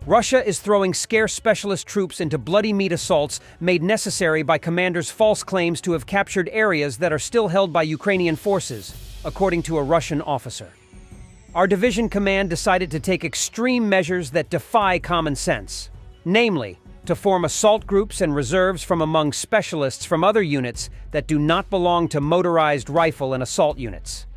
Russia is throwing scarce specialist troops into bloody meat assaults made necessary by commanders' false claims to have captured areas that are still held by Ukrainian forces, according to a Russian officer. Our division command decided to take extreme measures that defy common sense, namely, to form assault groups and reserves from among specialists from other units that do not belong to motorized rifle and assault units.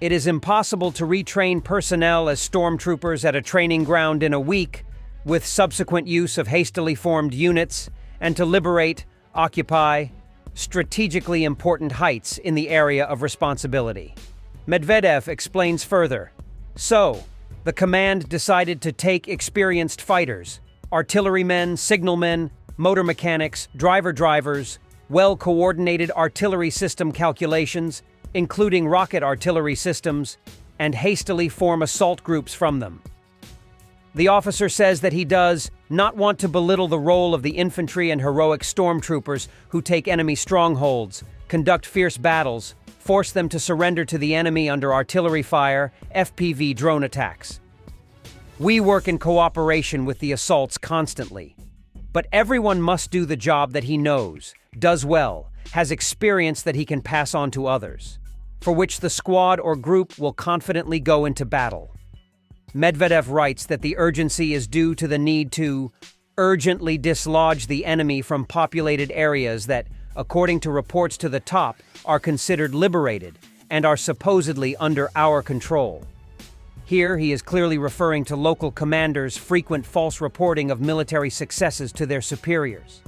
It is impossible to retrain personnel as stormtroopers at a training ground in a week, with subsequent use of hastily formed units, and to liberate, occupy, strategically important heights in the area of responsibility. Medvedev explains further. So, the command decided to take experienced fighters, artillerymen, signalmen, motor mechanics, drivers, well-coordinated artillery system calculations, including rocket artillery systems, and hastily form assault groups from them. The officer says that he does not want to belittle the role of the infantry and heroic stormtroopers who take enemy strongholds, conduct fierce battles, force them to surrender to the enemy under artillery fire, FPV drone attacks. We work in cooperation with the assaults constantly. But everyone must do the job that he knows, does well, has experience that he can pass on to others, for which the squad or group will confidently go into battle. Medvedev writes that the urgency is due to the need to urgently dislodge the enemy from populated areas that, according to reports to the top, are considered liberated and are supposedly under our control. Here, he is clearly referring to local commanders' frequent false reporting of military successes to their superiors.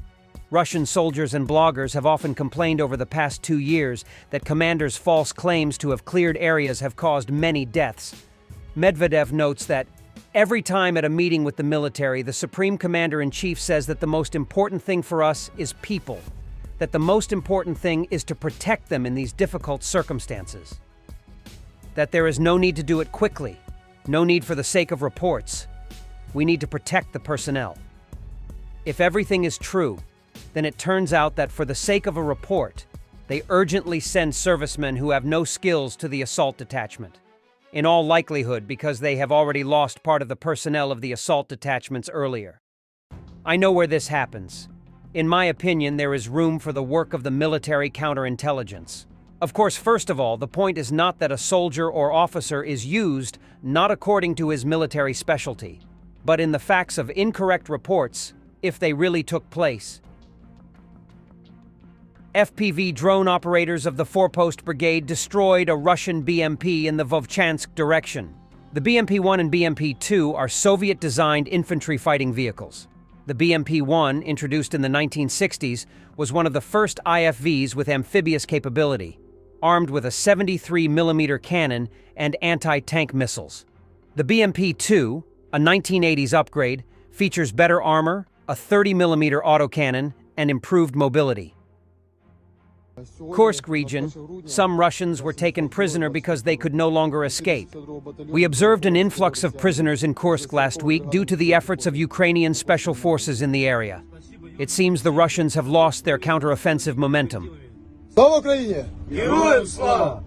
Russian soldiers and bloggers have often complained over the past 2 years that commanders' false claims to have cleared areas have caused many deaths. Medvedev notes that every time at a meeting with the military, the Supreme Commander-in-Chief says that the most important thing for us is people, that the most important thing is to protect them in these difficult circumstances, that there is no need to do it quickly, no need for the sake of reports. We need to protect the personnel. If everything is true, then it turns out that for the sake of a report, they urgently send servicemen who have no skills to the assault detachment. In all likelihood, because they have already lost part of the personnel of the assault detachments earlier. I know where this happens. In my opinion, there is room for the work of the military counterintelligence. Of course, first of all, the point is not that a soldier or officer is used not according to his military specialty, but in the facts of incorrect reports, if they really took place. FPV drone operators of the Four-Post Brigade destroyed a Russian BMP in the Vovchansk direction. The BMP-1 and BMP-2 are Soviet-designed infantry fighting vehicles. The BMP-1, introduced in the 1960s, was one of the first IFVs with amphibious capability, armed with a 73mm cannon and anti-tank missiles. The BMP-2, a 1980s upgrade, features better armor, a 30mm autocannon, and improved mobility. Kursk region, some Russians were taken prisoner because they could no longer escape. We observed an influx of prisoners in Kursk last week due to the efforts of Ukrainian special forces in the area. It seems the Russians have lost their counteroffensive momentum. Слава Україні! Героям слава!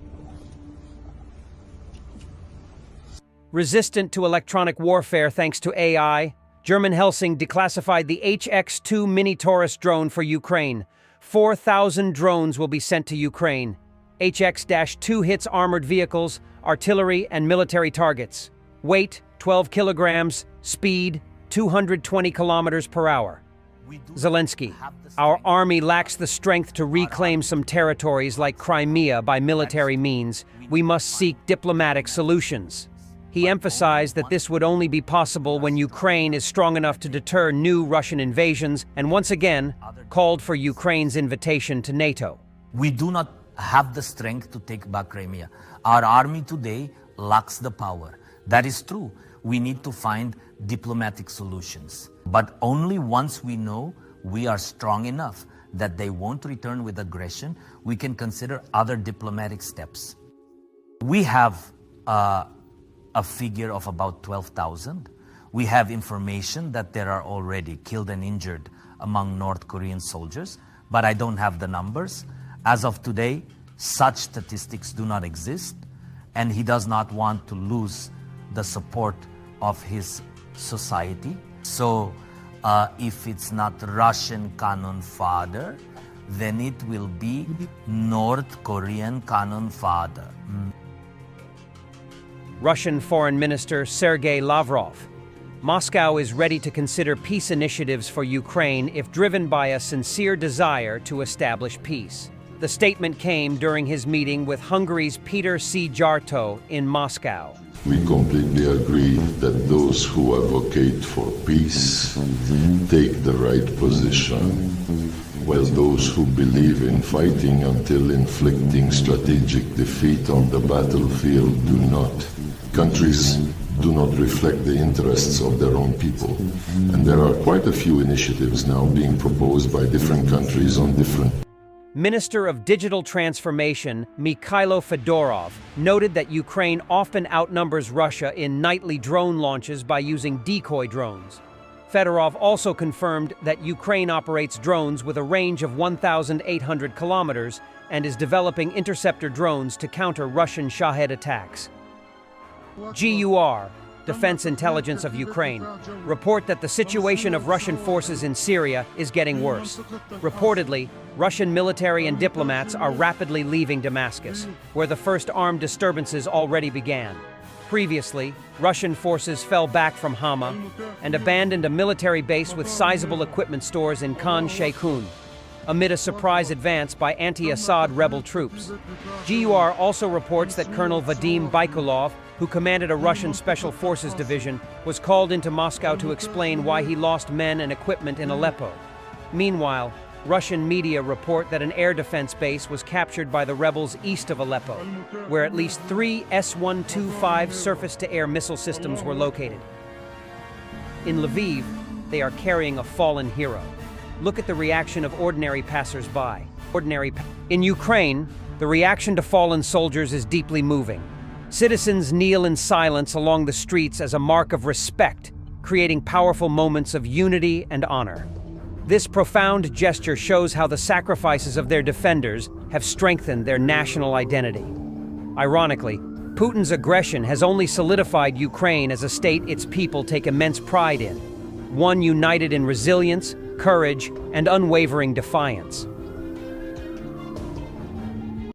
Resistant to electronic warfare thanks to AI, German Helsing declassified the HX-2 mini-Taurus drone for Ukraine. 4,000 drones will be sent to Ukraine. HX-2 hits armored vehicles, artillery, and military targets. Weight, 12 kilograms. Speed, 220 kilometers per hour. Zelensky, our army lacks the strength to reclaim some territories like Crimea by military means. We must seek diplomatic solutions. He emphasized that this would only be possible when Ukraine is strong enough to deter new Russian invasions and once again called for Ukraine's invitation to NATO. We do not have the strength to take back Crimea. Our army today lacks the power. That is true. We need to find diplomatic solutions. But only once we know we are strong enough that they won't return with aggression, we can consider other diplomatic steps. We have a figure of about 12,000. We have information that there are already killed and injured among North Korean soldiers, but I don't have the numbers. As of today, such statistics do not exist, and he does not want to lose the support of his society. So if it's not Russian cannon fodder, then it will be North Korean cannon fodder. Russian Foreign Minister Sergei Lavrov. Moscow is ready to consider peace initiatives for Ukraine if driven by a sincere desire to establish peace. The statement came during his meeting with Hungary's Peter Szijjártó in Moscow. We completely agree that those who advocate for peace take the right position, while those who believe in fighting until inflicting strategic defeat on the battlefield do not. Countries do not reflect the interests of their own people, and there are quite a few initiatives now being proposed by different countries on different. Minister of Digital Transformation Mikhailo Fedorov noted that Ukraine often outnumbers Russia in nightly drone launches by using decoy drones. Fedorov also confirmed that Ukraine operates drones with a range of 1,800 kilometers and is developing interceptor drones to counter Russian Shahed attacks. GUR, Defense Intelligence of Ukraine, report that the situation of Russian forces in Syria is getting worse. Reportedly, Russian military and diplomats are rapidly leaving Damascus, where the first armed disturbances already began. Previously, Russian forces fell back from Hama and abandoned a military base with sizable equipment stores in Khan Sheikhoun, amid a surprise advance by anti-Assad rebel troops. GUR also reports that Colonel Vadim Baikulov, who commanded a Russian Special Forces division, was called into Moscow to explain why he lost men and equipment in Aleppo. Meanwhile, Russian media report that an air defense base was captured by the rebels east of Aleppo, where at least 3 S-125 surface-to-air missile systems were located. In Lviv, they are carrying a fallen hero. Look at the reaction of ordinary passers-by. In Ukraine, the reaction to fallen soldiers is deeply moving. Citizens kneel in silence along the streets as a mark of respect, creating powerful moments of unity and honor. This profound gesture shows how the sacrifices of their defenders have strengthened their national identity. Ironically, Putin's aggression has only solidified Ukraine as a state its people take immense pride in, one united in resilience, courage, and unwavering defiance.